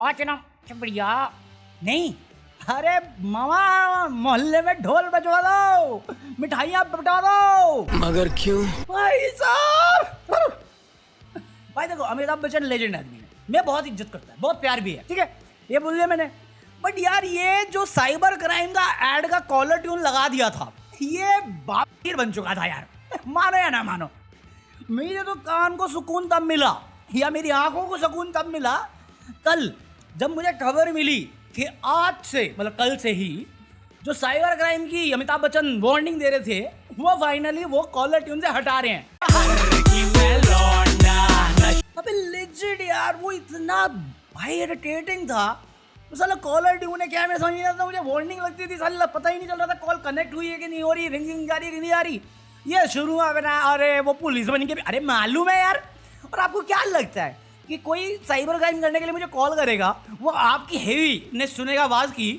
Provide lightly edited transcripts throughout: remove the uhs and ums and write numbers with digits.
अच्छा बढ़िया नहीं। अरे मामा मोहल्ले में ढोल बजवा दो, मिठाइयाँ बटा दो। मगर क्यों? भाई साहब, भाई देखो अमिताभ बच्चन लेजेंड आदमी है, मैं बहुत इज्जत करता है, बहुत प्यार भी है, ठीक है, ये बोल दिया मैंने। बट यार ये जो साइबर क्राइम का एड का कॉलर ट्यून लगा दिया था, ये बाप बन चुका था यार, मानो या ना मानो। मेरे तो कान को सुकून तब मिला, या मेरी आंखों को सुकून तब मिला कल जब मुझे खबर मिली कि आज से मतलब कल से ही जो साइबर क्राइम की अमिताभ बच्चन वार्निंग दे रहे थे वो फाइनली वो कॉलर ट्यून से हटा रहे हैं। अबे लेजिट यार वो इतना भाई इरिटेटिंग था। साला कॉलर ट्यून है क्या, मैं समझ नहीं आता, मुझे वार्निंग लगती थी, साला पता ही नहीं चल रहा था कॉल कनेक्ट हुई है कि नहीं हो रही, रिंगिंग जा रही है कि नहीं आ रही। ये शुरू हुआ बना, अरे वो पुलिस बन के, अरे मालूम है यार। और आपको क्या लगता है कि कोई साइबर क्राइम करने के लिए मुझे कॉल करेगा, वो आपकी हेवीनेस सुनेगा आवाज की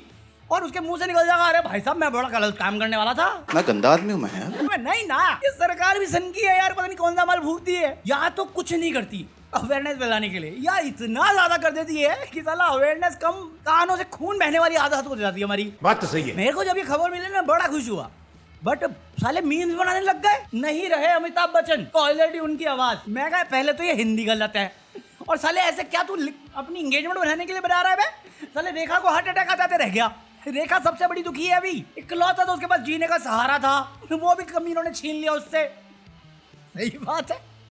और उसके मुंह से निकल जाएगा, अरे भाई साहब मैं बड़ा गलत काम करने वाला था, मैं गंदा आदमी हूँ मैं यार। नहीं ना, ये सरकार भी सनकी है यार, पता नहीं कौन सा माल भूखती है, या तो कुछ नहीं करती अवेयरनेस फैलाने के लिए, या इतना ज्यादा कर देती है कि साला अवेयरनेस कम, कानों से खून बहने वाली आदत हो जाती है हमारी। बात तो सही है। मेरे को जब ये खबर मिली ना बड़ा खुश हुआ, बट साले मीम्स बनाने लग गए, नहीं रहे अमिताभ बच्चन, कॉलर ट्यून की आवाज। मैं कहा पहले तो ये हिंदी गलत है, और साले ऐसे क्या तू अपनी एंगेजमेंट बनाने के लिए बना रहा है बे? साले रेखा को हार्ट अटैक आते रह गया। रेखा सबसे बड़ी दुखी है अभी, इकलौता तो उसके पास जीने का सहारा था, वो भी कमीनों ने छीन लिया उससे। सही बात है,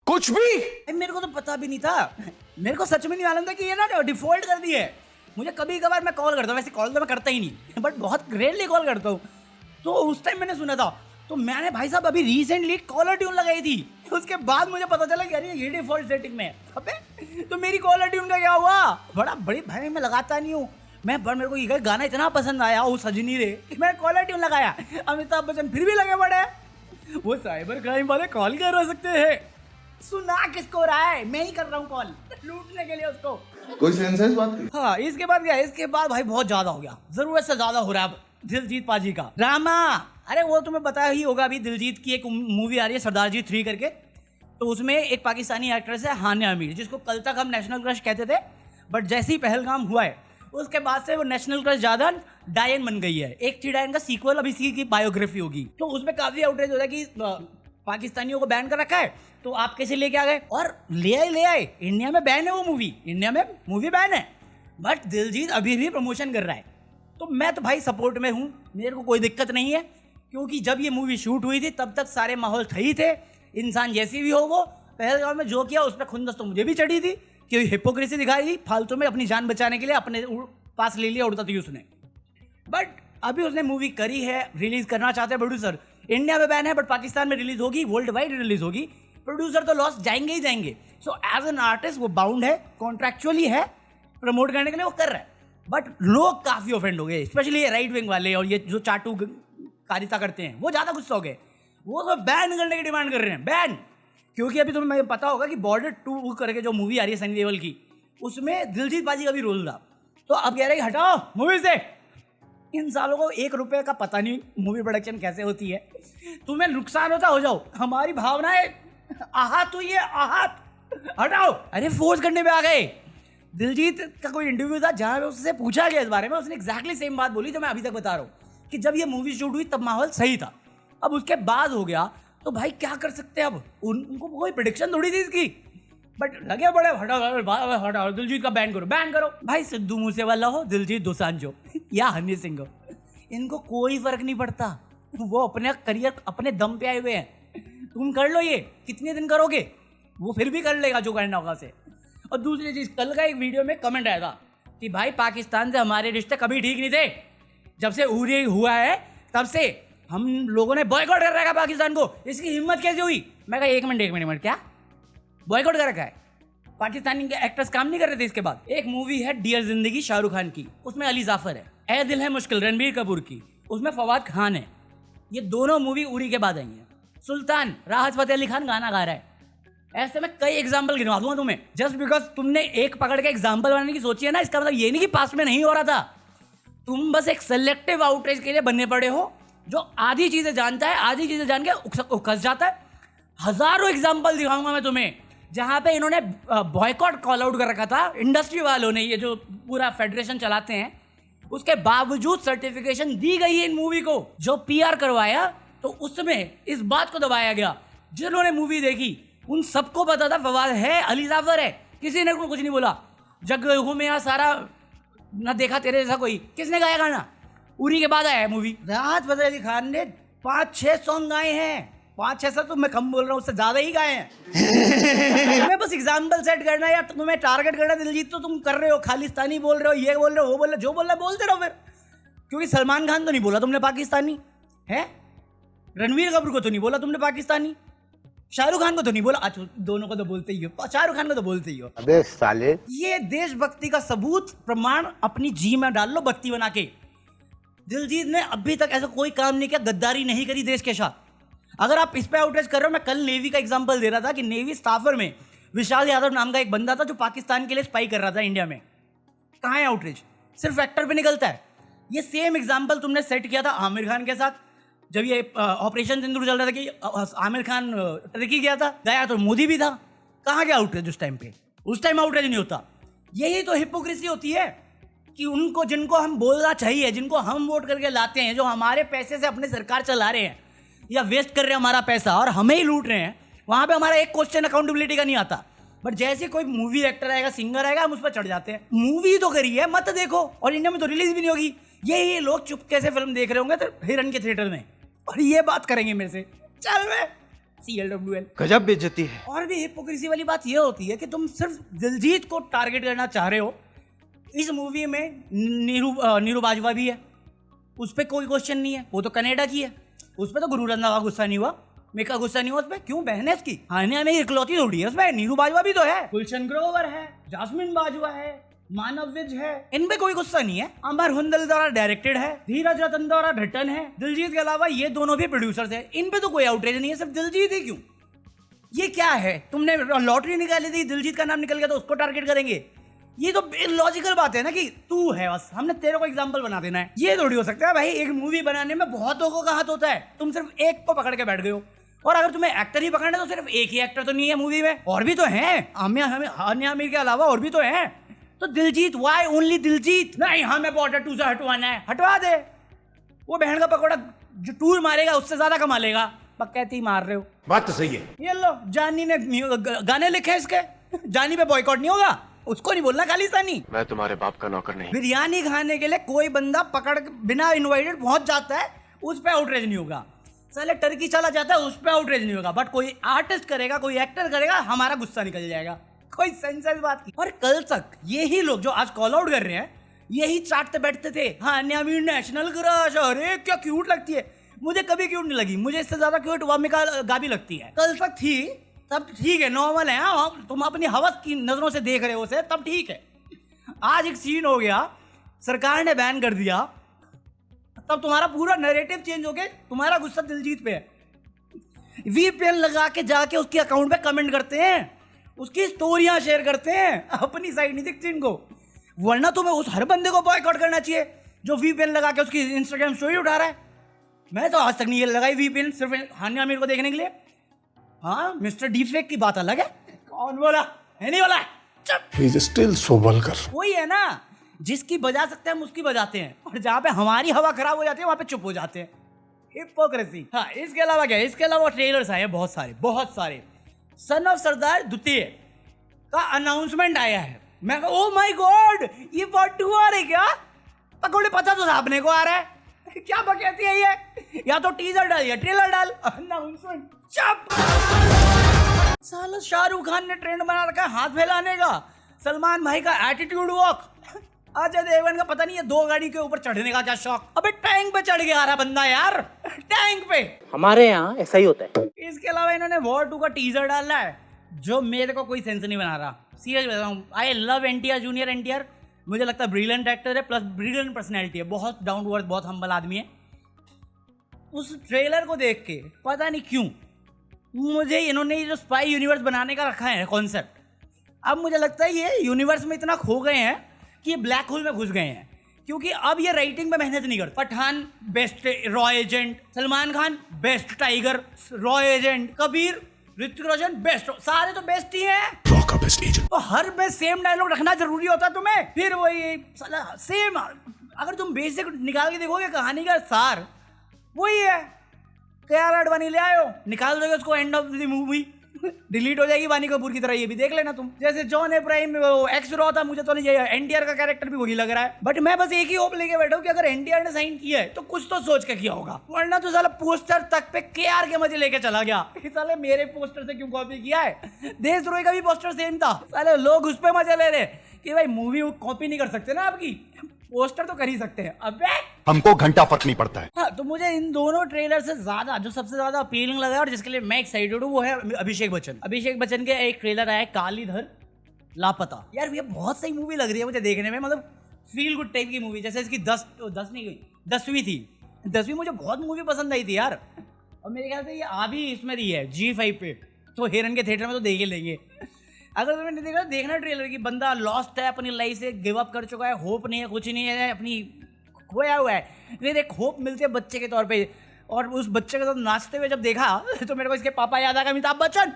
कुछ भी मेरे को तो पता भी नहीं था, मेरे को सच में नहीं मालूम था कि ये ना डिफॉल्ट कर दी है। मुझे कभी कभार मैं कॉल करता हूँ, वैसे कॉल तो मैं करता ही नहीं, बट बहुत रेयरली कॉल करता हूँ, तो उस टाइम मैंने सुना था, तो मैंने भाई साहब अभी रिसेंटली कॉलर ट्यून लगाई थी, उसके बाद मुझे पता चला कि अरे ये डिफॉल्ट सेटिंग में है। अबे तो मेरी कॉलर ट्यून का क्या हुआ? बड़ी भाई मैं लगाता नहीं हूँ मैं, पर मेरे को ये गाना इतना पसंद आया वो सजनी रे कि मैंने कॉलर ट्यून लगाया। अमिताभ बच्चन फिर भी लगे पड़े, वो साइबर क्राइम वाले कॉल कर सकते हैं, सुना किसको रहा है, मैं ही कर रहा हूँ कॉल लूटने के लिए उसको। कोई सेंस है इस बात की? हाँ इसके बाद क्या, इसके बाद भाई बहुत ज्यादा हो गया, जरूरत से ज्यादा हो रहा है अब दिलजीत पाजी का ड्रामा। अरे वो तुम्हें पता ही होगा, अभी दिलजीत की एक मूवी आ रही है सरदार जी 3 करके, तो उसमें एक पाकिस्तानी एक्ट्रेस है हानिया आमिर, जिसको कल तक हम नेशनल क्रश कहते थे, बट जैसे ही पहलगाम हुआ है उसके बाद से वो नेशनल क्रश ज्यादा डायन बन गई है। एक थी डायन का सीक्वल अभी इसी की बायोग्राफी होगी, तो उसमें काफी आउटरेज होता है कि पाकिस्तानियों को बैन कर रखा है, तो आप कैसे लेके आ गए, और ले आए इंडिया में बैन है वो मूवी, इंडिया में मूवी बैन है, बट दिलजीत अभी भी प्रमोशन कर रहा है। तो मैं तो भाई सपोर्ट में हूँ, मेरे को कोई दिक्कत नहीं है, क्योंकि जब ये मूवी शूट हुई थी तब तक सारे माहौल सही थे, इंसान जैसी भी हो वो, पहलगाम में जो किया उस पर खुंदस तो मुझे भी चढ़ी थी कि हिपोक्रेसी दिखाई थी, फालतू में अपनी जान बचाने के लिए अपने पास ले लिया उड़ता थी उसने। बट अभी उसने मूवी करी है, रिलीज करना चाहते हैं प्रोड्यूसर, इंडिया में बैन है बट पाकिस्तान में रिलीज होगी, वर्ल्ड वाइड रिलीज होगी, प्रोड्यूसर तो लॉस जाएंगे ही जाएंगे। सो एज एन आर्टिस्ट वो बाउंड है, कॉन्ट्रैक्चुअली है, प्रमोट करने के लिए वो कर रहा है, बट लोग काफ़ी ऑफेंड हो गए, स्पेशली ये राइट विंग वाले और ये जो चाटू कारिता करते हैं वो ज़्यादा गुस्सा हो गए, वो तो बैन करने की डिमांड कर रहे हैं, बैन। क्योंकि अभी तुम्हें पता होगा कि बॉर्डर 2 करके जो मूवी आ रही है सनी देओल की, उसमें दिलजीत पाजी का भी रोल था, तो अब कह रहे हैं हटाओ मूवी से। इन सालों को 1 रुपये का पता नहीं मूवी प्रोडक्शन कैसे होती है, तुम्हें नुकसान होता हो जाओ, हमारी भावनाएं आहत हुई है, आहत, हटाओ। अरे फोर्स करने पे आ गए। दिलजीत का कोई इंटरव्यू था जहाँ पे उससे पूछा गया इस बारे में, उसने एग्जैक्टली सेम बात बोली जो मैं अभी तक बता रहा हूँ कि जब ये मूवी शूट हुई तब माहौल सही था, अब उसके बाद हो गया तो भाई क्या कर सकते हैं, अब उनको कोई प्रेडिक्शन थोड़ी थी इसकी, बट लगे बड़े हटाओ दिलजीत का बैन करो भाई। सिद्धू मूसेवाला हो, दिलजीत दोसांझ हो या हनी सिंह हो, इनको कोई फर्क नहीं पड़ता, वो अपने करियर अपने दम पे आए हुए हैं, तुम कर लो, ये कितने दिन करोगे, वो फिर भी कर लेगा जो करना होगा उसे। और दूसरी चीज़, कल का एक वीडियो में कमेंट आया था कि भाई पाकिस्तान से हमारे रिश्ते कभी ठीक नहीं थे, जब से उरी हुआ है तब से हम लोगों ने बॉयकॉट कर रखा है पाकिस्तान को, इसकी हिम्मत कैसे हुई? मैं कहा एक मिनट क्या बॉयकॉट कर रखा है? पाकिस्तानी के एक्टर्स काम नहीं कर रहे थे? इसके बाद एक मूवी है डियर जिंदगी शाहरुख खान की, उसमें अली जाफर है, ए दिल है मुश्किल रणबीर कपूर की, उसमें फवाद खान है, ये दोनों मूवी उरी के बाद आई हैं। सुल्तान राहत फतेह अली खान गाना गा रहा है, ऐसे में कई एग्जाम्पल गिनवा दूंगा तुम्हें। जस्ट बिकॉज तुमने एक पकड़ के एग्जाम्पल बनाने की सोची है ना, इसका मतलब ये नहीं कि पास में नहीं हो रहा था, तुम बस एक सेलेक्टिव आउटरीच के लिए बनने पड़े हो, जो आधी चीजें जानता है, आधी चीजें जान के उकस जाता है। हजारों एग्जाम्पल दिखाऊंगा मैं तुम्हें जहाँ पे इन्होंने बॉयकॉट कॉल आउट कर रखा था इंडस्ट्री वालों ने, ये जो पूरा फेडरेशन चलाते हैं, उसके बावजूद सर्टिफिकेशन दी गई है इन मूवी को। जो पीआर करवाया तो उसमें इस बात को दबाया गया, जिन्होंने मूवी देखी उन सबको पता था फवाद है, अली जाफर है, किसी ने कुछ नहीं बोला। जग हूँ मैं यहाँ सारा ना देखा तेरे जैसा कोई, किसने गाया गाना? उरी के बाद आया है मूवी। राहत फतेह अली खान ने 5-6 सॉन्ग गाए हैं, 5-6 तो मैं कम बोल रहा हूँ, उससे ज्यादा ही गाए हैं। मैं बस एग्जाम्पल सेट करना है या तुम्हें टारगेट करना, दिलजीत तो तुम कर रहे हो, खालिस्तानी बोल रहे हो, ये बोल रहे हो, वो बोल रहे हो, जो बोल रहे हो बोलते रहो फिर। क्योंकि सलमान खान तो नहीं बोला तुमने पाकिस्तानी है, रणवीर कपूर को तो नहीं बोला तुमने पाकिस्तानी, शाहरुख खान को तो नहीं बोला, अच्छा दोनों को तो बोलते ही हो, शाहरुख खान को तो बोलते ही हो। अबे साले, ये देशभक्ति का सबूत प्रमाण अपनी जी में डाल लो बत्ती बना के। दिलजीत ने अभी तक ऐसा कोई काम नहीं किया, गद्दारी नहीं करी देश के साथ। अगर आप इस पे आउटरीच कर रहे हो, मैं कल नेवी का एग्जांपल दे रहा था कि नेवी स्टाफर में विशाल यादव नाम का एक बंदा था जो पाकिस्तान के लिए स्पाई कर रहा था इंडिया में। कहाँ है आउटरीच? सिर्फ एक्टर पे निकलता है। ये सेम एग्जाम्पल तुमने सेट किया था आमिर खान के साथ, जब ये ऑपरेशन सिंदूर चल रहा था कि आमिर खान टर्की गया था, गया तो मोदी भी था। कहाँ गया आउटरीच उस टाइम पे? उस टाइम आउटरीच नहीं होता। यही तो हिपोक्रेसी होती है कि उनको, जिनको हम बोलना चाहिए, जिनको हम वोट करके लाते हैं, जो हमारे पैसे से अपनी सरकार चला रहे हैं या वेस्ट कर रहे हैं हमारा पैसा और हमें ही लूट रहे हैं, वहाँ पे हमारा एक क्वेश्चन अकाउंटेबिलिटी का नहीं आता। बट जैसे कोई मूवी एक्टर आएगा, सिंगर आएगा, हम उस पर चढ़ जाते हैं। मूवी तो करी है, मत देखो, और इंडिया में तो रिलीज भी नहीं होगी। यही लोग चुपके से फिल्म देख रहे होंगे तो हिरन के थिएटर में, और ये बात करेंगे मेरे से, चल मैं CLWL। गजब बेइज्जती है। और भी हिपोक्रेसी वाली बात ये होती है कि तुम सिर्फ दिलजीत को टारगेट करना चाह रहे हो। इस मूवी में नीरू बाजवा भी है, उस पर कोई क्वेश्चन नहीं है, वो तो कनाडा की है, उस पर तो गुरु रंधावा का गुस्सा नहीं हुआ, मेका गुस्सा नहीं हुआ उस पर। क्यों? बहन है उसकी, हानिया में इकलौती थोड़ी है उसमें। नीरू बाजवा भी तो है, गुलशन ग्रोवर है, जास्मिन बाजवा है, मानव विज है, इन पे कोई गुस्सा नहीं है। अमर हुंदल द्वारा डायरेक्टेड है, धीरज रतन द्वारा रिटर्न है, दिलजीत के अलावा ये दोनों भी प्रोड्यूसर्स है, इन पे तो कोई आउटरीच नहीं है, सिर्फ दिलजीत ही क्यों? ये क्या है? तुमने लॉटरी निकाली थी, दिलजीत का नाम निकल गया तो उसको टारगेट करेंगे? ये तो लॉजिकल बात है ना कि तू है, बस हमने तेरे को एग्जांपल बना देना है। ये थोड़ी हो सकता है भाई, एक मूवी बनाने में बहुतों को का हाथ होता है, तुम सिर्फ एक को पकड़ के बैठ गए हो। और अगर तुम्हें एक्टर ही पकड़ना है तो सिर्फ एक ही एक्टर तो नहीं है मूवी में, और भी तो हैं। हानिया आमिर के अलावा और भी तो हैं। तो दिलजीत, वाई ओनली दिलजीत? नहीं, हमें बॉर्डर 2 से हटवाना है, हटवा दे। वो बहन का पकौड़ा जो टूर मारेगा उससे ज्यादा कमा लेगा। पक्कैती ही मार रहे हो। बात तो सही है। ये लो, जानी ने गाने लिखे इसके, जानी पे बॉयकॉट नहीं होगा, उसको नहीं बोलना खालिस्तानी। मैं तुम्हारे बाप का नौकर नहीं। बिरयानी खाने के लिए कोई बंदा पकड़ बिना इनवाइटेड पहुंच जाता है, उस पे आउटरीच नहीं होगा। साले टर्की चला जाता है, उस पे आउटरीच नहीं होगा। बट कोई आर्टिस्ट करेगा, कोई एक्टर करेगा, हमारा गुस्सा निकल जाएगा। कोई सेंस है इस बात की? और कल तक यही लोग जो आज कॉल आउट कर रहे हैं, यही चाटते बैठते थे, हाँ न्यामीर नेशनल क्रश, अरे क्या क्यूट लगती है। मुझे कभी क्यूट नहीं लगी, मुझे इससे ज्यादा क्यूट वामिका गाबी लगती है। कल तक थी, तब ठीक है, नॉर्मल है। हाँ, तुम अपनी हवस की नजरों से देख रहे हो उसे, तब ठीक है। आज एक सीन हो गया, सरकार ने बैन कर दिया, तब तुम्हारा पूरा नैरेटिव चेंज हो गया, तुम्हारा गुस्सा दिलजीत पे है। VPN लगा के जाके उसके अकाउंट पे कमेंट करते हैं, उसकी स्टोरियां शेयर करते हैं, अपनी साइड नहीं दिखती इनको। वरना तुम्हें उस हर बंदे को बॉयकॉट करना चाहिए जो VPN लगा के उसकी इंस्टाग्राम स्टोरी उठा रहा है। मैं तो आज तक नहीं ये लगाई VPN, सिर्फ हानिया आमिर को देखने के लिए। हाँ, मिस्टर डीफेक की बात अलग है। कौन बोला? है नहीं बोला, चुप। He is still so vulgar. वही है ना, जिसकी बजा सकते हैं हम उसकी बजाते हैं, और जहाँ पे हमारी हवा खराब हो जाती है वहाँ पे चुप हो जाते हैं। हिपोक्रेसी। हाँ, इसके अलावा क्या है? इसके अलावा ट्रेलर्स आए हैं बहुत सारे। सन ऑफ सरदार द्वितीय का अनाउंसमेंट आया है। मैं ओ माय गॉड, ये पार्ट 2 आ रही क्या? पकौड़े पता तो साहब को आ रहा है, क्या बकैती है ये? या तो टीजर डाल या ट्रेलर डाल, अनाउंसमेंट चुप। साला शाहरुख खान ने ट्रेंड बना रखा है हाथ फैलाने का, सलमान भाई का एटीट्यूड वॉक, अजय देवगन का पता नहीं है 2 गाड़ी के ऊपर चढ़ने का क्या शौक। अबे टैंक पे चढ़ के आ रहा बंदा यार, टैंक पे। हमारे यहाँ ऐसा ही होता है। इसके अलावा इन्होंने वॉर 2 का टीजर डाला है, जो मेरे को कोई सेंस नहीं बना रहा। सीरियस बता रहा हूँ, I love NTR, junior NTR, मुझे लगता है ब्रिलियंट एक्टर है, प्लस ब्रिलियंट पर्सनैलिटी है, बहुत डाउन टू अर्थ, बहुत हम्बल आदमी है। उस ट्रेलर को देख के पता नहीं क्यों मुझे इन्होंने जो स्पाई यूनिवर्स बनाने का रखा है कॉन्सेप्ट, अब मुझे लगता है ये यूनिवर्स में इतना खो गए हैं कि ये ब्लैक होल में घुस गए हैं। क्योंकि अब ये राइटिंग पे मेहनत नहीं करते। Pathan best raw agent, Salman Khan best tiger raw agent, Kabir Hrithik Roshan best, सारे तो बेस्ट ही हैं। तो हर में सेम डायलॉग रखना जरूरी होता है तुम्हें? फिर वही साला सेम, अगर तुम बेसिक निकाल के देखोगे कहानी का सार वही है। क्या अडवाणी ले आयो, निकाल दोगे उसको end of the movie, delete हो जाएगी वानी कपूर की तरह। ये भी देख लेना तुम, जैसे जॉन अब्राहम में वो एक्स रो था, मुझे तो नहीं, ये एनटीआर का कैरेक्टर भी वही लग रहा है। बट मैं बस एक ही होप लेके बैठा हूँ कि अगर एनटीआर ने साइन किया है तो कुछ तो सोच के किया होगा, वरना तो साला पोस्टर तक पे केआर के मजे लेके चला गया। साले मेरे पोस्टर से क्यों कॉपी किया है? देशद्रोही का भी पोस्टर सेम था, साले लोग उस पे मजे ले रहे कि भाई मूवी कॉपी नहीं कर सकते ना आपकी, पोस्टर तो कर ही सकते हैं। अबे हमको घंटा फर्क नहीं पड़ता है। हाँ, तो मुझे इन दोनों ट्रेलर से ज्यादा जो सबसे ज्यादा अपीलिंग लगा और जिसके लिए मैं एक्साइटेड हूँ वो है अभिषेक बच्चन। अभिषेक बच्चन के एक ट्रेलर आया कालीधर लापता। यार ये बहुत सही मूवी लग रही है मुझे देखने में, मतलब फील गुड टाइप की मूवी। जैसे इसकी 10वीं थी, 10वीं मुझे बहुत मूवी पसंद आई थी यार, और मेरे ख्याल से ये आ भी इसमें रही है G5 पे, तो हिरन के थिएटर में तो देख ही लेंगे। अगर तुमने नहीं देखा देखना ट्रेलर की, बंदा लॉस्ट है, अपनी लाइफ से गिव अप कर चुका है, होप नहीं है, कुछ नहीं है, अपनी खोया हुआ है। फिर एक होप मिलती है बच्चे के तौर पे, और उस बच्चे के साथ नाचते हुए जब देखा तो मेरे को इसके पापा याद आ गए, अमिताभ बच्चन।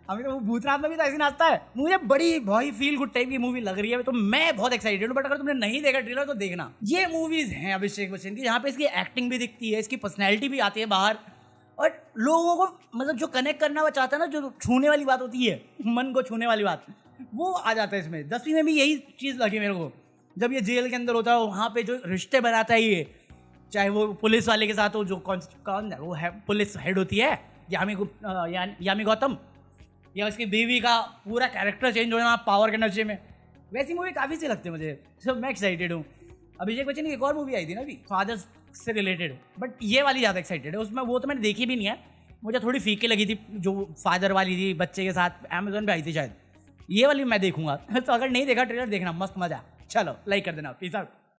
अमिताभ वो भूतनाथ में भी तो ऐसे नाचता है। मुझे बड़ी भाई फील गुड टाइप की मूवी लग रही है, तो मैं बहुत एक्साइटेड हूँ। बट अगर तुमने नहीं देखा ट्रेलर तो देखना। ये मूवीज हैं अभिषेक बच्चन की, जहाँ पे इसकी एक्टिंग भी दिखती है, इसकी पर्सनैलिटी भी आती है बाहर, और लोगों को मतलब जो कनेक्ट करना वो चाहता है ना, जो छूने वाली बात होती है, मन को छूने वाली बात, वो आ जाता है इसमें। 10वीं में भी यही चीज़ लगी मेरे को, जब ये जेल के अंदर होता है, वहाँ पे जो रिश्ते बनाता है ये, चाहे वो पुलिस वाले के साथ हो, जो कौन वो है पुलिस हेड होती है यामी गौतम, या उसकी बीवी का पूरा कैरेक्टर चेंज हो जाना पावर के नशे में, वैसी मूवी काफ़ी सी लगती है मुझे। तो मैं एक्साइटेड हूँ। अभिषेक बच्चन की एक और मूवी आई थी ना अभी फादर से रिलेटेड, बट ये वाली ज़्यादा एक्साइटेड है। उसमें वो तो मैंने देखी भी नहीं है, मुझे थोड़ी फीकी लगी थी जो फादर वाली थी बच्चे के साथ, अमेजोन पे आई थी शायद। ये वाली मैं देखूंगा। तो अगर नहीं देखा ट्रेलर देखना, मस्त मजा। चलो लाइक कर देना, पीस आउट।